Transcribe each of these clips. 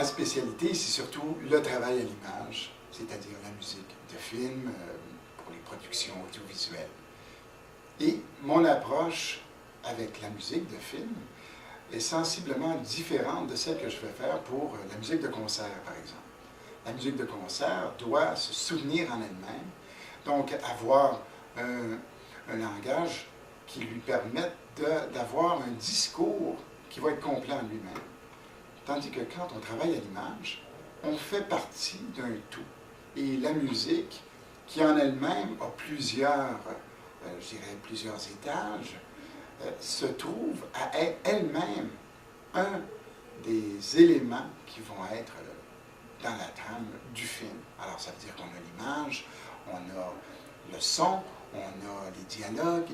spécialité, c'est surtout le travail à l'image, c'est-à-dire la musique de film pour les productions audiovisuelles. Et mon approche avec la musique de film est sensiblement différente de celle que je vais faire pour la musique de concert, par exemple. La musique de concert doit se soutenir en elle-même, donc avoir un langage qui lui permette d'avoir un discours qui va être complet en lui-même. Tandis que quand on travaille à l'image, on fait partie d'un tout. Et la musique, qui en elle-même a plusieurs étages, se trouve à être elle-même un des éléments qui vont être dans la trame du film. Alors, ça veut dire qu'on a l'image, on a le son, on a les dialogues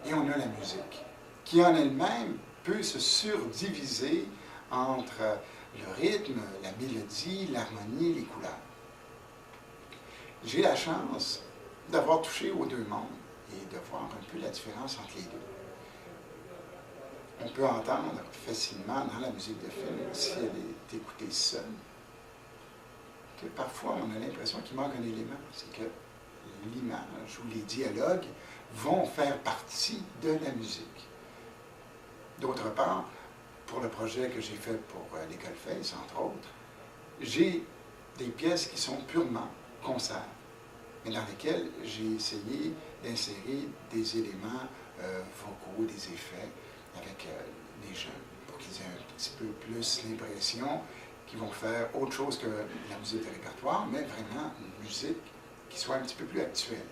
et on a la musique, qui en elle-même peut se surdiviser entre le rythme, la mélodie, l'harmonie, les couleurs. J'ai la chance d'avoir touché aux deux mondes et de voir un peu la différence entre les deux. On peut entendre facilement dans la musique de film, si elle est écoutée seule, que parfois on a l'impression qu'il manque un élément, c'est que l'image ou les dialogues vont faire partie de la musique. D'autre part, pour le projet que j'ai fait pour l'École Face, entre autres, j'ai des pièces qui sont purement concerts, mais dans lesquelles j'ai essayé d'insérer des éléments vocaux, des effets avec les jeunes, pour qu'ils aient un petit peu plus l'impression qu'ils vont faire autre chose que la musique de répertoire, mais vraiment une musique qui soit un petit peu plus actuelle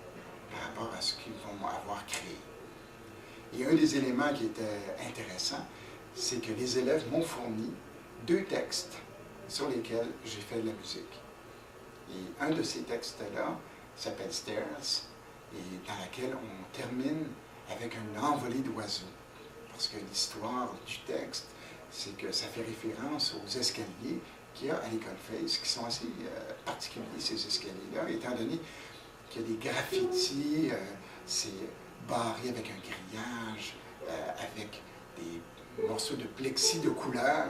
par rapport à ce qu'ils vont avoir créé. Et un des éléments qui était intéressant, c'est que les élèves m'ont fourni 2 textes sur lesquels j'ai fait de la musique. Et un de ces textes-là s'appelle Stairs, et dans laquelle on termine avec une envolée d'oiseaux. Parce que l'histoire du texte, c'est que ça fait référence aux escaliers qu'il y a à l'École Face, qui sont assez particuliers, ces escaliers-là, étant donné qu'il y a des graffitis, c'est barré avec un grillage, avec des morceaux de plexi de couleur.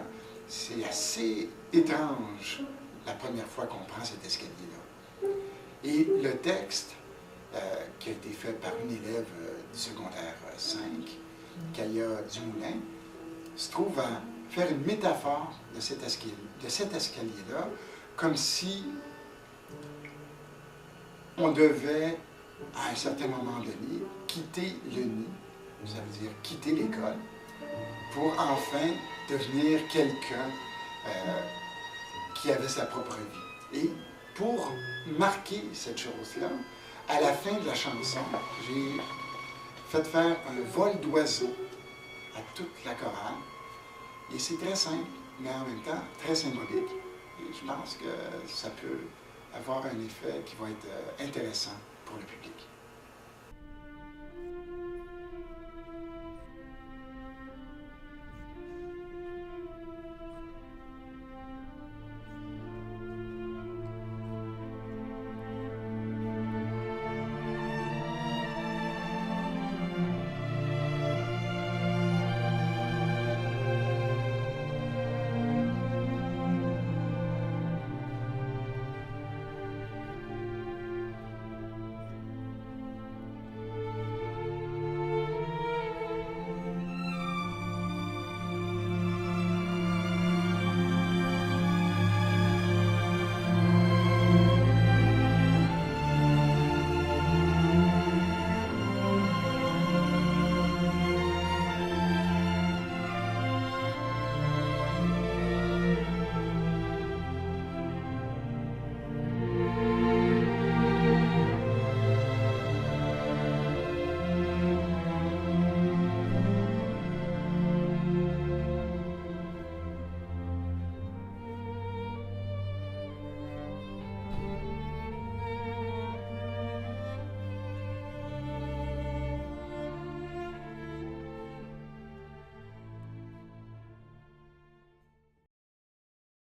C'est assez étrange la première fois qu'on prend cet escalier-là. Et le texte, qui a été fait par une élève du secondaire 5, Kaya Dumoulin, se trouve à faire une métaphore de cet escalier-là, comme si on devait, à un certain moment donné, quitter le nid, ça veut dire quitter l'école, pour enfin devenir quelqu'un qui avait sa propre vie. Et pour marquer cette chose-là, à la fin de la chanson, j'ai fait faire un vol d'oiseaux à toute la chorale. Et c'est très simple, mais en même temps très symbolique. Et je pense que ça peut avoir un effet qui va être intéressant pour le public.